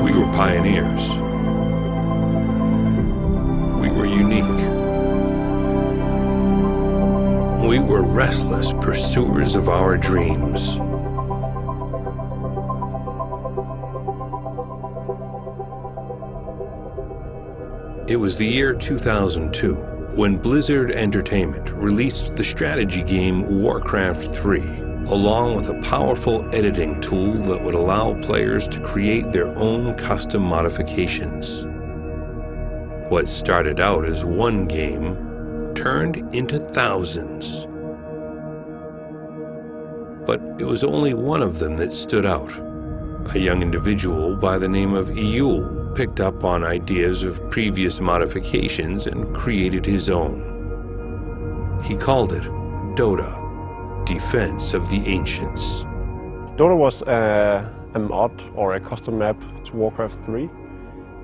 We were pioneers. We were unique. We were restless pursuers of our dreams. It was the year 2002 when Blizzard Entertainment released the strategy game Warcraft 3, along with a powerful editing tool that would allow players to create their own custom modifications. What started out as one game turned into thousands. But it was only one of them that stood out. A young individual by the name of Yule picked up on ideas of previous modifications and created his own. He called it Dota, Defense of the Ancients. Dota was a mod or a custom map to Warcraft 3,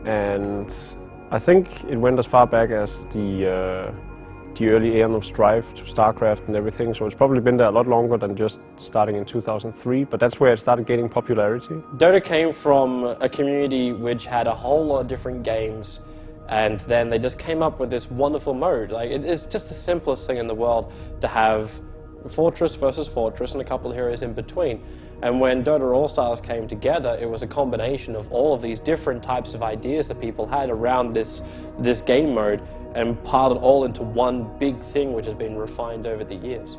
and I think it went as far back as the early Aeon of Strife to StarCraft and everything, so it's probably been there a lot longer than just starting in 2003, but that's where it started gaining popularity. Dota came from a community which had a whole lot of different games, and then they just came up with this wonderful mode. Like, it's just the simplest thing in the world to have Fortress versus Fortress and a couple of heroes in between. And when Dota All-Stars came together, it was a combination of all of these different types of ideas that people had around this game mode, and piled it all into one big thing which has been refined over the years.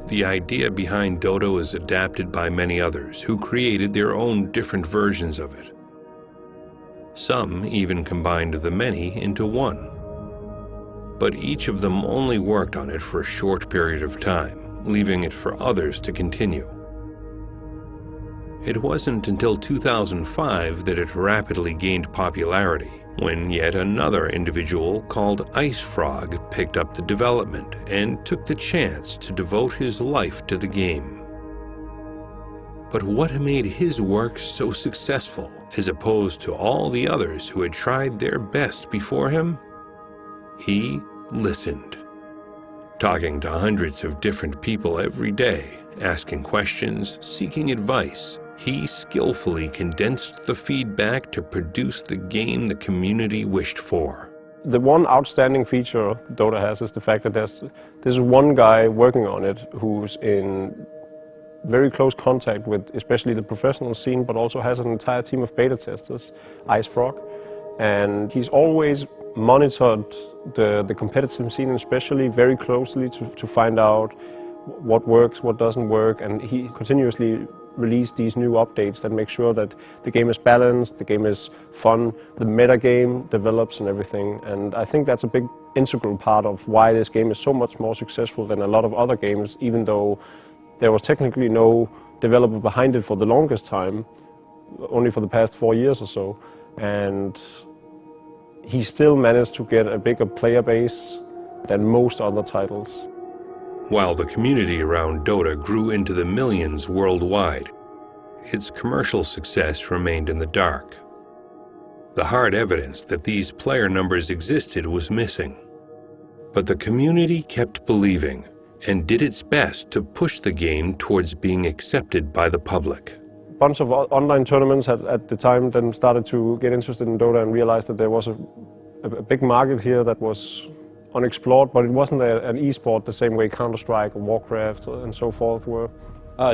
The idea behind Dota was adapted by many others who created their own different versions of it. Some even combined the many into one. But each of them only worked on it for a short period of time, leaving it for others to continue. It wasn't until 2005 that it rapidly gained popularity, when yet another individual called Ice Frog picked up the development and took the chance to devote his life to the game. But what made his work so successful, as opposed to all the others who had tried their best before him? He listened. Talking to hundreds of different people every day, asking questions, seeking advice, he skillfully condensed the feedback to produce the game the community wished for. The one outstanding feature Dota has is the fact that there's one guy working on it who's in very close contact with especially the professional scene, but also has an entire team of beta testers, Ice Frog. And he's always monitored the competitive scene especially very closely to find out what works, what doesn't work, and he continuously release these new updates that make sure that the game is balanced, the game is fun, the meta game develops and everything. And I think that's a big integral part of why this game is so much more successful than a lot of other games, even though there was technically no developer behind it for the longest time, only for the past 4 years or so. And he still managed to get a bigger player base than most other titles. While the community around Dota grew into the millions worldwide, its commercial success remained in the dark. The hard evidence that these player numbers existed was missing. But the community kept believing and did its best to push the game towards being accepted by the public. A bunch of online tournaments at the time then started to get interested in Dota and realized that there was a big market here that was unexplored, but it wasn't an e-sport the same way Counter-Strike or Warcraft and so forth were.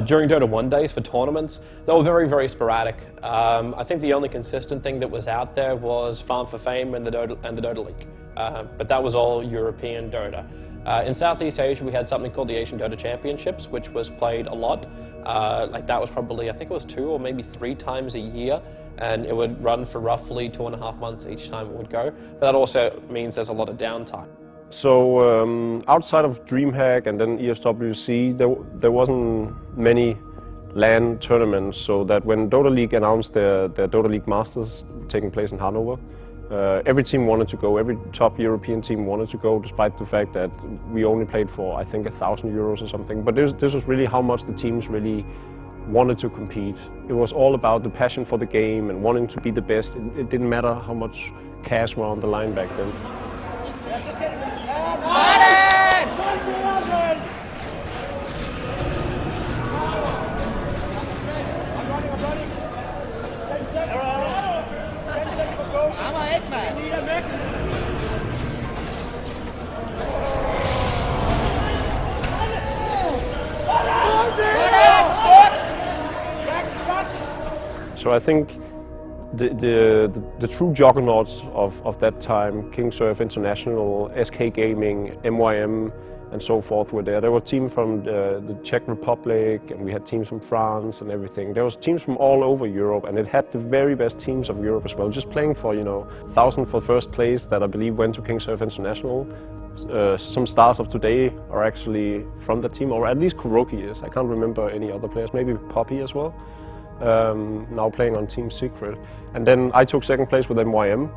During Dota 1 days for tournaments, they were very, very sporadic. I think the only consistent thing that was out there was Farm for Fame and the Dota League. But that was all European Dota. In Southeast Asia, we had something called the Asian Dota Championships, which was played a lot. Like that was probably, I think it was 2 or maybe 3 times a year. and it would run for roughly 2.5 months each time it would go. But that also means there's a lot of downtime. So outside of DreamHack and then ESWC, there wasn't many LAN tournaments, so that when Dota League announced their Dota League Masters taking place in Hanover, every team wanted to go, every top European team wanted to go, despite the fact that we only played for, I think, 1,000 euros or something. But this was really how much the teams really wanted to compete. It was all about the passion for the game and wanting to be the best. It didn't matter how much cash were on the line back then. So I think the true juggernauts of that time, King Surf International, SK Gaming, MYM, and so forth were there. There were teams from the Czech Republic, and we had teams from France and everything. There was teams from all over Europe, and it had the very best teams of Europe as well. Just playing for, 1,000 for first place that I believe went to King Surf International. Some stars of today are actually from that team, or at least Kuroki is. I can't remember any other players, maybe Poppy as well. Now playing on Team Secret. And then I took second place with MYM.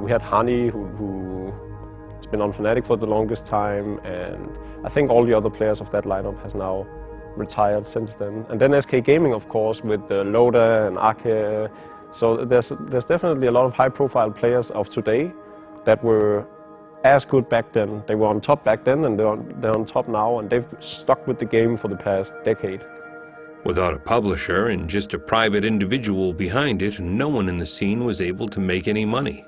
We had Hani, who has been on Fnatic for the longest time, and I think all the other players of that lineup has now retired since then. And then SK Gaming, of course, with Loda and Ake. So there's definitely a lot of high-profile players of today that were as good back then. They were on top back then, and they're on top now, and they've stuck with the game for the past decade. Without a publisher and just a private individual behind it, no one in the scene was able to make any money.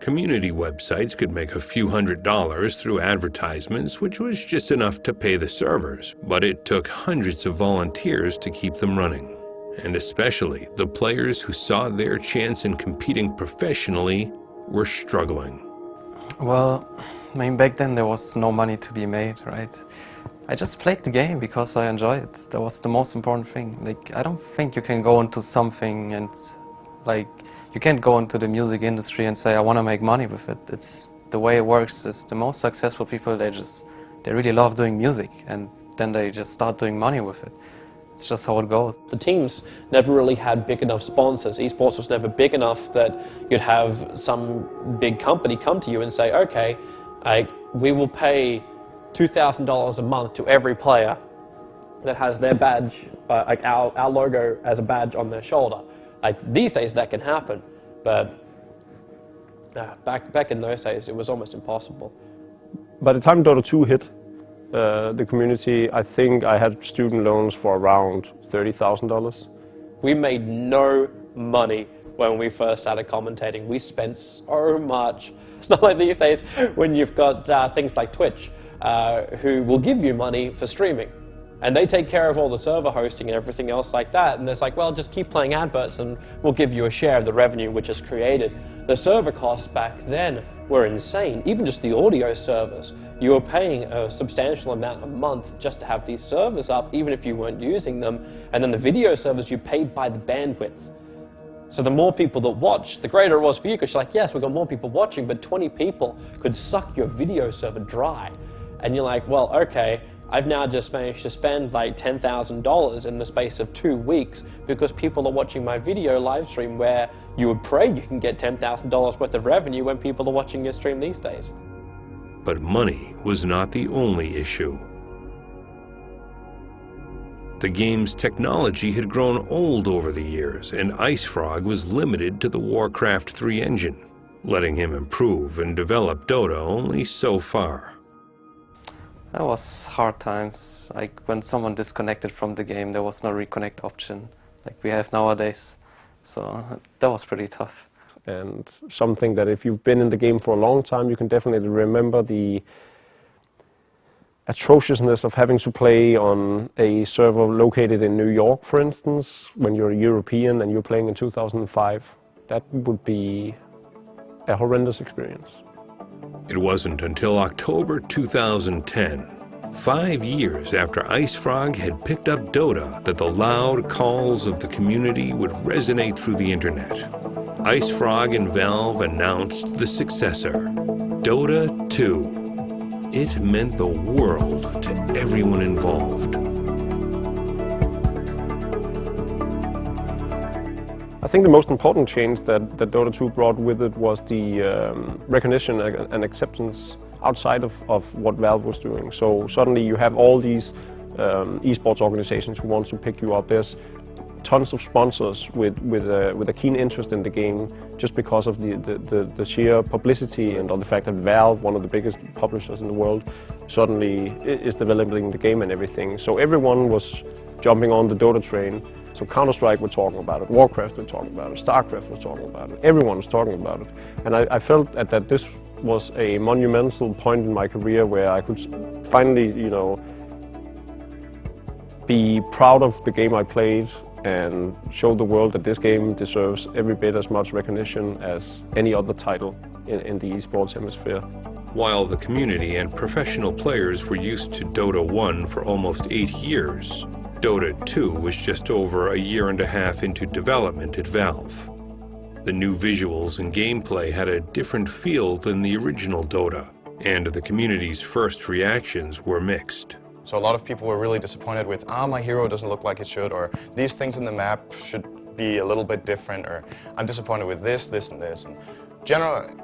Community websites could make a few $100s through advertisements, which was just enough to pay the servers, but it took hundreds of volunteers to keep them running. And especially the players who saw their chance in competing professionally were struggling. Well, back then there was no money to be made, right? I just played the game because I enjoyed it. That was the most important thing. I don't think you can go into something and, you can't go into the music industry and say, I want to make money with it. It's the way it works is the most successful people, they really love doing music, and then they just start doing money with it. It's just how it goes. The teams never really had big enough sponsors. Esports was never big enough that you'd have some big company come to you and say, okay, we will pay $2,000 a month to every player that has their badge, our logo as a badge on their shoulder. These days that can happen, but back in those days it was almost impossible. By the time Dota 2 hit the community, I think I had student loans for around $30,000. We made no money when we first started commentating. We spent so much. It's not like these days when you've got things like Twitch, who will give you money for streaming. And they take care of all the server hosting and everything else like that. And it's like, well, just keep playing adverts and we'll give you a share of the revenue which is created. The server costs back then were insane. Even just the audio servers. You were paying a substantial amount a month just to have these servers up, even if you weren't using them. And then the video servers, you paid by the bandwidth. So the more people that watched, the greater it was for you, because you're like, yes, we've got more people watching, but 20 people could suck your video server dry. And you're like, well, okay, I've now just managed to spend like $10,000 in the space of 2 weeks because people are watching my video live stream, where you would pray you can get $10,000 worth of revenue when people are watching your stream these days. But money was not the only issue. The game's technology had grown old over the years, and IceFrog was limited to the Warcraft 3 engine, letting him improve and develop Dota only so far. That was hard times. When someone disconnected from the game, there was no reconnect option like we have nowadays. So that was pretty tough. And something that if you've been in the game for a long time, you can definitely remember the atrociousness of having to play on a server located in New York, for instance, when you're a European and you're playing in 2005. That would be a horrendous experience. It wasn't until October 2010 5 years after IceFrog had picked up Dota, that the loud calls of the community would resonate through the internet. IceFrog and Valve announced the successor, Dota 2. It meant the world to everyone involved. I think the most important change that Dota 2 brought with it was the recognition and acceptance outside of what Valve was doing. So suddenly you have all these esports organizations who want to pick you up. There's tons of sponsors with a keen interest in the game just because of the sheer publicity and the fact that Valve, one of the biggest publishers in the world, suddenly is developing the game and everything. So everyone was jumping on the Dota train. So Counter-Strike were talking about it, Warcraft were talking about it, StarCraft was talking about it, everyone was talking about it. And I felt that this was a monumental point in my career where I could finally, be proud of the game I played and show the world that this game deserves every bit as much recognition as any other title in the esports hemisphere. While the community and professional players were used to Dota 1 for almost 8 years, Dota 2 was just over a year and a half into development at Valve. The new visuals and gameplay had a different feel than the original Dota, and the community's first reactions were mixed. So a lot of people were really disappointed with, my hero doesn't look like it should, or these things in the map should be a little bit different, or I'm disappointed with this, and this. And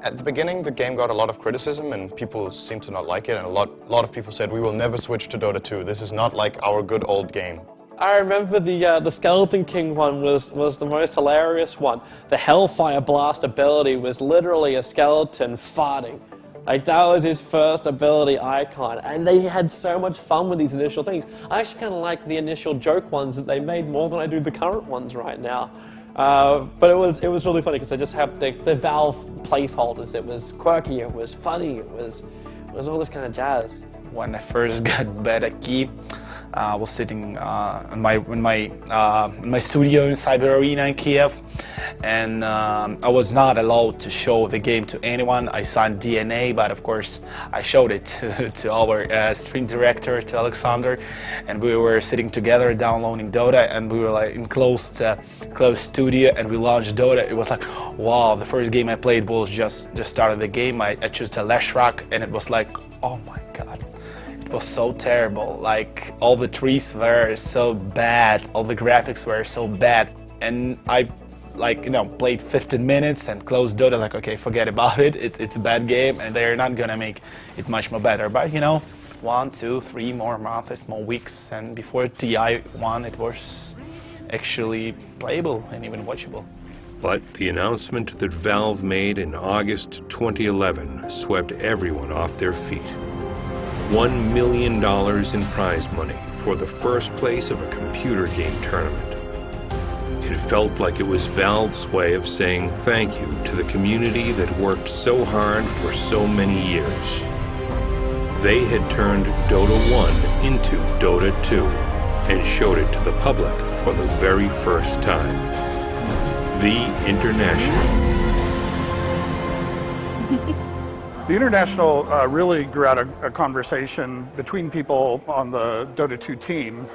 at the beginning, the game got a lot of criticism and people seemed to not like it, and a lot of people said, we will never switch to Dota 2. This is not like our good old game. I remember the Skeleton King one was the most hilarious one. The Hellfire Blast ability was literally a skeleton farting. Like, that was his first ability icon, and they had so much fun with these initial things. I actually kind of like the initial joke ones that they made more than I do the current ones right now. But it was really funny because they just had the Valve placeholders. It was quirky, it was funny, it was all this kind of jazz. When I first got better key, I was sitting in my studio in Cyber Arena in Kiev, and I was not allowed to show the game to anyone. I signed DNA, but of course I showed it to our stream director, to Alexander, and we were sitting together downloading Dota, and we were like in closed studio, and we launched Dota. It was like, wow, the first game I played was just started the game. I chose the Leshrac, and it was like, oh my god. It was so terrible. Like, all the trees were so bad, all the graphics were so bad, and I played 15 minutes and closed Dota, like, okay, forget about it, it's a bad game and they're not gonna make it much more better. But 1, 2, 3 more months, more weeks, and before TI 1 it was actually playable and even watchable. But the announcement that Valve made in August 2011 swept everyone off their feet. $1 million in prize money for the first place of a computer game tournament. It felt like it was Valve's way of saying thank you to the community that worked so hard for so many years. They had turned Dota 1 into Dota 2 and showed it to the public for the very first time. The International. The International really grew out a conversation between people on the Dota 2 team.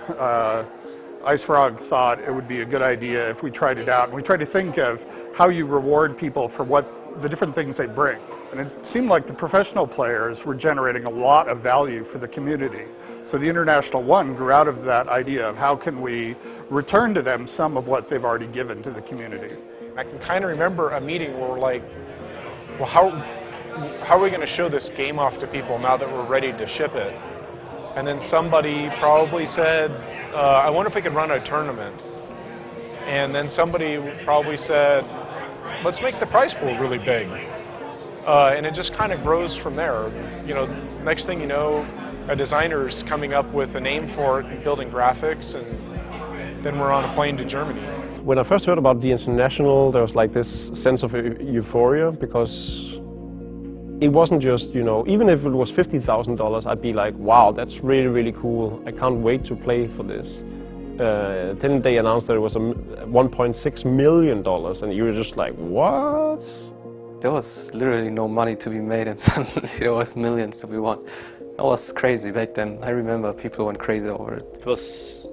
IceFrog thought it would be a good idea if we tried it out. And we tried to think of how you reward people for what the different things they bring. And it seemed like the professional players were generating a lot of value for the community. So the International One grew out of that idea of how can we return to them some of what they've already given to the community. I can kind of remember a meeting where we're like, well, how are we going to show this game off to people now that we're ready to ship it? And then somebody probably said, I wonder if we could run a tournament. And then somebody probably said, let's make the prize pool really big. And it just kind of grows from there. Next thing you know, a designer's coming up with a name for it and building graphics, and then we're on a plane to Germany. When I first heard about the International, there was like this sense of euphoria because it wasn't just, even if it was $50,000, I'd be like, wow, that's really, really cool. I can't wait to play for this. Then they announced that it was $1.6 million, and you were just like, what? There was literally no money to be made, and suddenly there was millions to be won. It was crazy back then. I remember people went crazy over it. It was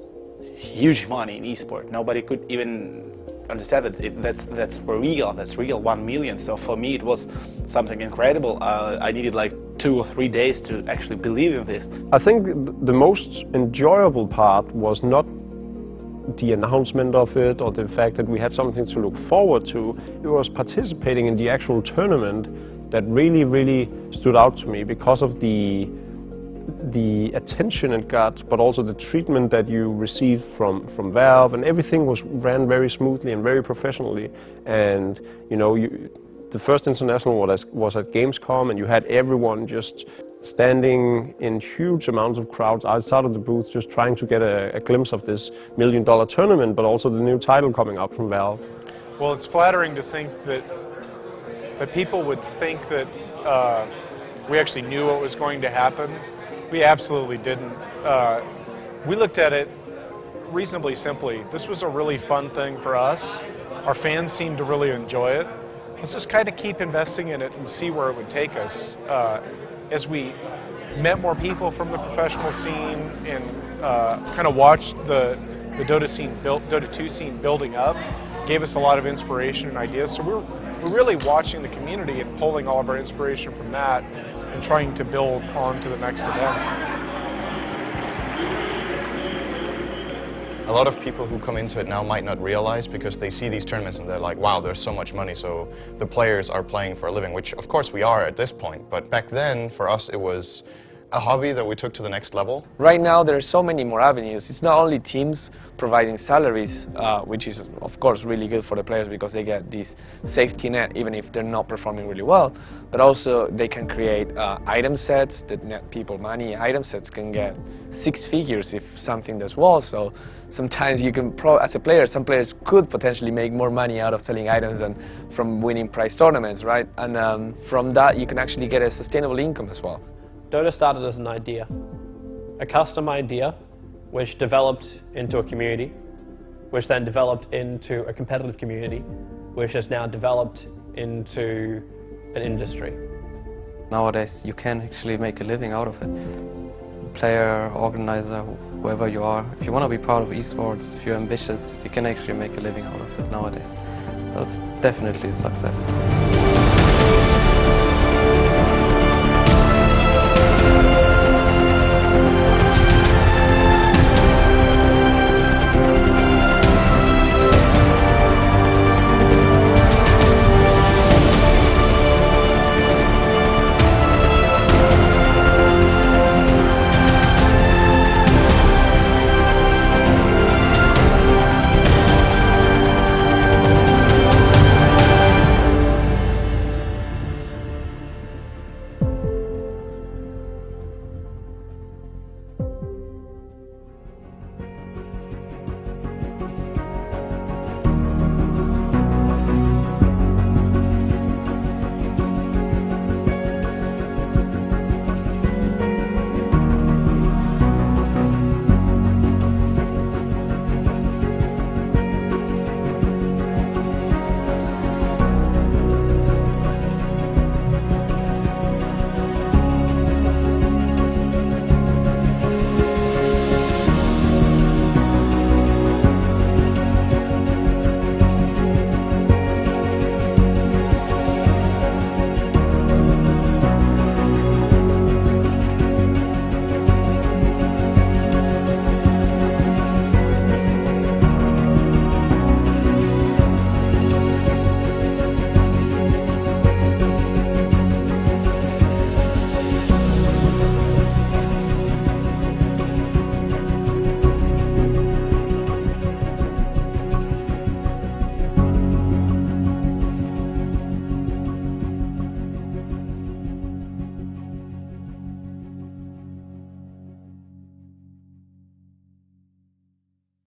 huge money in esport. Nobody could even understand that that's for real. That's real, 1 million. So for me, it was something incredible. I needed like 2 or 3 days to actually believe in this. I think the most enjoyable part was not the announcement of it or the fact that we had something to look forward to. It was participating in the actual tournament that really stood out to me because of the attention it got, but also the treatment that you received from Valve, and everything ran very smoothly and very professionally. And you know, the first international was at Gamescom, and you had everyone just standing in huge amounts of crowds outside of the booth, just trying to get a glimpse of this $1 million tournament, but also the new title coming up from Valve. Well, it's flattering to think that people would think that we actually knew what was going to happen. We absolutely didn't. We looked at it reasonably simply. This was a really fun thing for us. Our fans seemed to really enjoy it. Let's just kind of keep investing in it and see where it would take us. As we met more people from the professional scene and kind of watched the Dota 2 scene building up, gave us a lot of inspiration and ideas. So we're really watching the community and pulling all of our inspiration from that and trying to build on to the next event. A lot of people who come into it now might not realize, because they see these tournaments and they're like, wow, there's so much money, so the players are playing for a living, which of course we are at this point. But back then, for us, it was a hobby that we took to the next level. Right now there are so many more avenues. It's not only teams providing salaries, which is of course really good for the players because they get this safety net even if they're not performing really well, but also they can create item sets that net people money. Item sets can get 6 figures if something does well, so sometimes you can, as a player, some players could potentially make more money out of selling items than from winning prize tournaments, right? And from that you can actually get a sustainable income as well. Dota started as an idea, a custom idea, which developed into a community, which then developed into a competitive community, which has now developed into an industry. Nowadays, you can actually make a living out of it. Player, organizer, whoever you are, if you want to be part of esports, if you're ambitious, you can actually make a living out of it nowadays. So it's definitely a success.